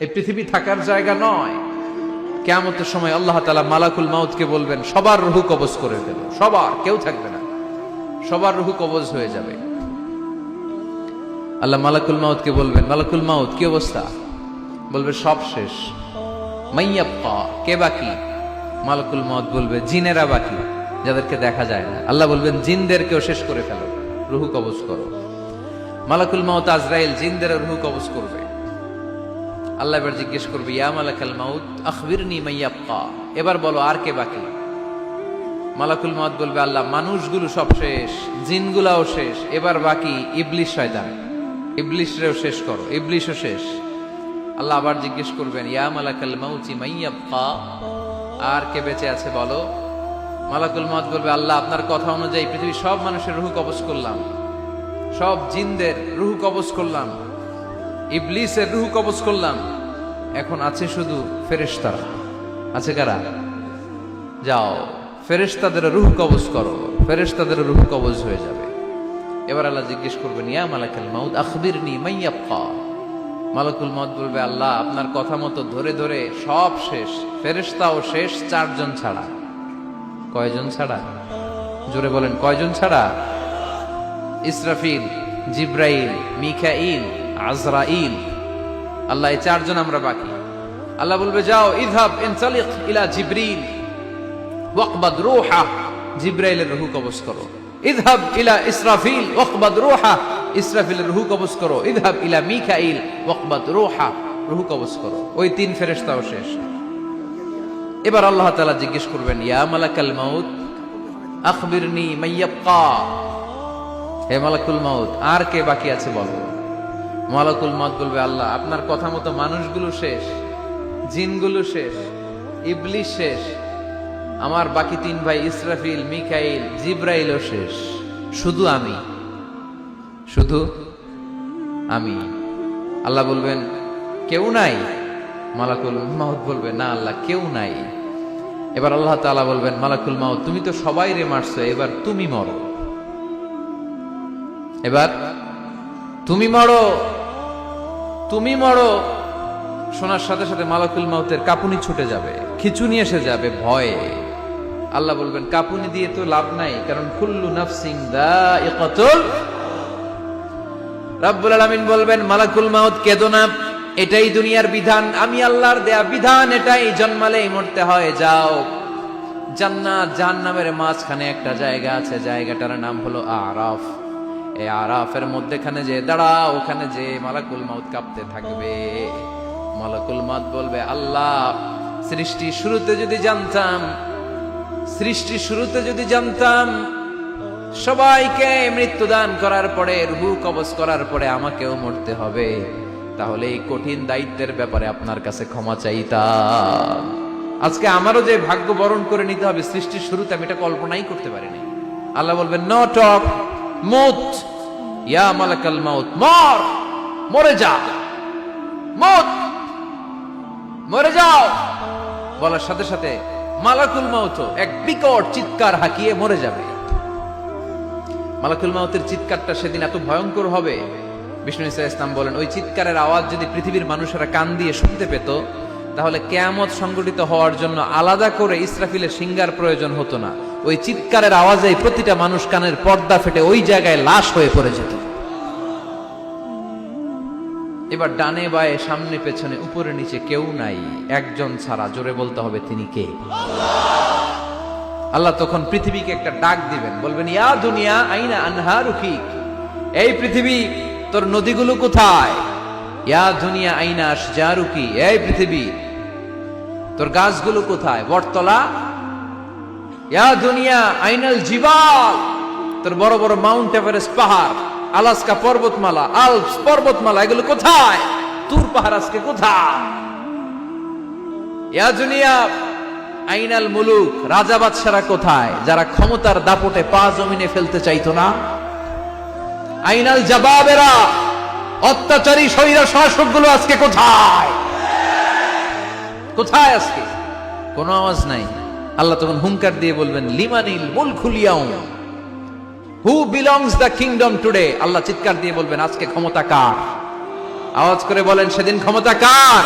এই পৃথিবী থাকার জায়গা নয়। কিয়ামতের সময় আল্লাহ তাআলা মালাকুল মাউতকে বলবেন সবার রূহ কবজ করে ফেলো, সবার, কেউ থাকবে না, সবার রূহ কবজ হয়ে যাবে। আল্লাহ মালাকুল মাউতকে বলবেন, মালাকুল মাউত কি অবস্থা? বলবে সব শেষ। মাইয়াবকা, কে বাকি? মালাকুল মাউত বলবে জিনেরা বাকি, যাদেরকে দেখা যায় না। আল্লাহ বলবেন জিনদেরকেও শেষ করে ফেলো, রূহ কবজ করো। মালাকুল মাউত আজরাইল জিনদের রূহ কবজ করবে। আল্লাহ এবার জিজ্ঞেস করবে, ইয়া মালাকাল মাউত আখবিরনি মাইয়াবকা, এবার বলো আর কে বাকি? মালাকুল মাউত বলবে, আল্লাহ মানুষগুলো সব শেষ, জিনগুলাও শেষ, এবার বাকি ইবলিশ শয়তান, ইবলিশরেও শেষ করো, ইবলিশও শেষ। আল্লাহ আবার জিজ্ঞেস করবেন, ইয়া মালাকাল মাউতি মাইয়াবকা, আর কে বেঁচে আছে বলো। মালাকুল মাউত বলবে, আল্লাহ আপনার কথা অনুযায়ী পৃথিবীর সব মানুষের রূহ কবজ করলাম, সব জিনদের রূহ কবজ করলাম, ইবলিসের রূহ কবজ করলাম, এখন আছে শুধু ফেরেশতারা। আছে কারা? যাও ফেরেশতাদের রূহ কবজ করো, ফেরেশতাদের রূহ কবজ হয়ে যাবে। এবার আল্লাহ জিজ্ঞেস করবেন, ইয়া মালাকাল মাউত আখবিরনি মাইয়াবকা। মালাকুল মাউত বলবে, আল্লাহ আপনার কথা মতো ধরে ধরে সব শেষ, ফেরেশতাও শেষ, 4 জন ছাড়া। কয়জন ছাড়া? জোরে বলেন, কয়জন ছাড়া? ইসরাফিল, জিব্রাইল, মিকাইল, আজরাইল। আল্লাহ এই 4 জন আমরা বাকি। আল্লাহ বলবে, যাও ইযহাব ইনতালিক ইলা জিবরিল ওয়াকবাদ রূহা, জিব্রাইলের রূহ কবজ করো। ইযহাব ইলা ইসরাফিল ওয়াকবাদ রূহা, ইসরাফিলের রূহ কবজ করো। ইযহাব ইলা মিকাইল ওয়াকবাদ রূহা, রূহ কবজ করো। ওই 3 ফেরেশতাও শেষ। এবার আল্লাহ তাআলা জিজ্ঞেস করবেন, ইয়া মালাকাল মাউত আখবিরনি মাইয়াবকা, হে মালাকুল মাউত আর কে বাকি আছে বলো। মালাকুল মাউত বলবে, আল্লাহ আপনার কথা মতো মানুষগুলো শেষ, জিনগুলো শেষ, ইবলিশ শেষ, আমার বাকি 3 ভাই ইসরাফিল, মিকাইল, জিব্রাইলও শেষ, শুধু আমি, শুধু আমি। আল্লাহ বলবেন, কেউ নাই? মালাকুল মাউত বলবে, না আল্লাহ কেউ নাই। এবার আল্লাহ তাআলা বলবেন, মালাকুল মাউত তুমি তো সবাই রে মারছো, এবার তুমি মরো, এবার তুমি মরো, তুমি মরো। শোনার সাথে সাথে মালাকুল মাউতের কাঁপুনি ছুটে যাবে, খিঁচুনি এসে যাবে ভয়ে। আল্লাহ বলবেন, কাঁপুনি দিয়ে তো লাভ নাই, কারণ কুল্লু নাফসিন যায়িকাতুল। রব্বুল আলামিন বলবেন, মালাকুল মাউত কেঁদো না, এটাই দুনিয়ার বিধান, আমি আল্লাহর দেয়া বিধান, এটাই জন্মালেই মরতে হয়। যাও, জান্নাত জাহান্নামের মাঝখানে একটা জায়গা আছে, জায়গাটার নাম হলো আরাফ। এই আরাফের মধ্যখানে যে দাঁড়াও, ওখানে যে মালাকুল মাউত কাঁপতে থাকবে। মালাকুল মাউত বলবে, আল্লাহ সৃষ্টি শুরুতে যদি জানতাম, সৃষ্টি শুরুতে যদি জানতাম সবাইকে মৃত্যুদান করার পরে, রূহ কবজ করার পরে আমাকেও মরতে হবে, তাহলে এই কঠিন দায়িত্বের ব্যাপারে আপনার কাছে ক্ষমা চাইতাম। আজকে আমারও যে ভাগ্য বরণ করে নিতে হবে সৃষ্টির শুরুতে, আমি এটা কল্পনাই করতে পারিনি। আল্লাহ বলবেন, নো টক, মুত, ইয়া মালাকাল মাউত, মর, মরে যা, মুত, মরে যাও। বলার সাথে সাথে মালাকুল মাউত এক বিকট চিৎকার হাঁকিয়ে মরে যাবে। মালাকুল মাউতের চিৎকারটা সেদিন এত ভয়ঙ্কর হবে, বিষ্ণু ঈসা ইসলাম বলেন, ওই চিৎকারের আওয়াজ যদি পৃথিবীর মানুষেরা কান দিয়ে শুনতে পেত, তাহলে কিয়ামত সংগঠিত হওয়ার জন্য আলাদা করে ইসরাফিলের সিঙ্গার প্রয়োজন হতো না। ওই চিৎকারের আওয়াজে প্রতিটা মানুষ কানের পর্দা ফেটে ওই জায়গায় লাশ হয়ে পড়ে যেত। এবার ডানে বায়ে সামনে পেছনে উপরে নিচে কেউ নাই, একজন ছাড়া। জোরে বলতে হবে, তিনি কে? আল্লাহ তখন পৃথিবীকে একটা ডাক দিবেন, বলবেন, ইয়া দুনিয়া আইনা আনহারুকি, এই পৃথিবী তোর নদীগুলো কোথায়? ইয়া দুনিয়া আইনা আশজারুকি, এই পৃথিবী তোর গাছগুলো কোথায়? বটতলা। ইয়া দুনিয়া আইনাল জিবাল, তোর বড় বড় মাউন্ট এভারেস্ট পাহাড়, আলাস্কা পর্বতমালা, আলপস পর্বতমালা, এগুলো কোথায়? তুর পাহাড় আজকে কোথায়? ইয়া দুনিয়া আইনাল মুলুক, রাজা বাদশারা কোথায়, যারা ক্ষমতার দাপটে পা জমিনে ফেলতে চাইতো না? আইনাল জাবাবেরা, অত্যাচারী স্বৈর শাসকগুলো আজকে কোথায়? কোথায় আজকে? কোনো আওয়াজ নাই। আল্লাহ তখন হুঙ্কার দিয়ে বলবেন, লিমানিল মুলকুল ইয়াউম, who belongs the kingdom today. Allah চিৎকার দিয়ে বলবেন, আজকে ক্ষমতা কার? আওয়াজ করে বলেন, সেদিন ক্ষমতা কার?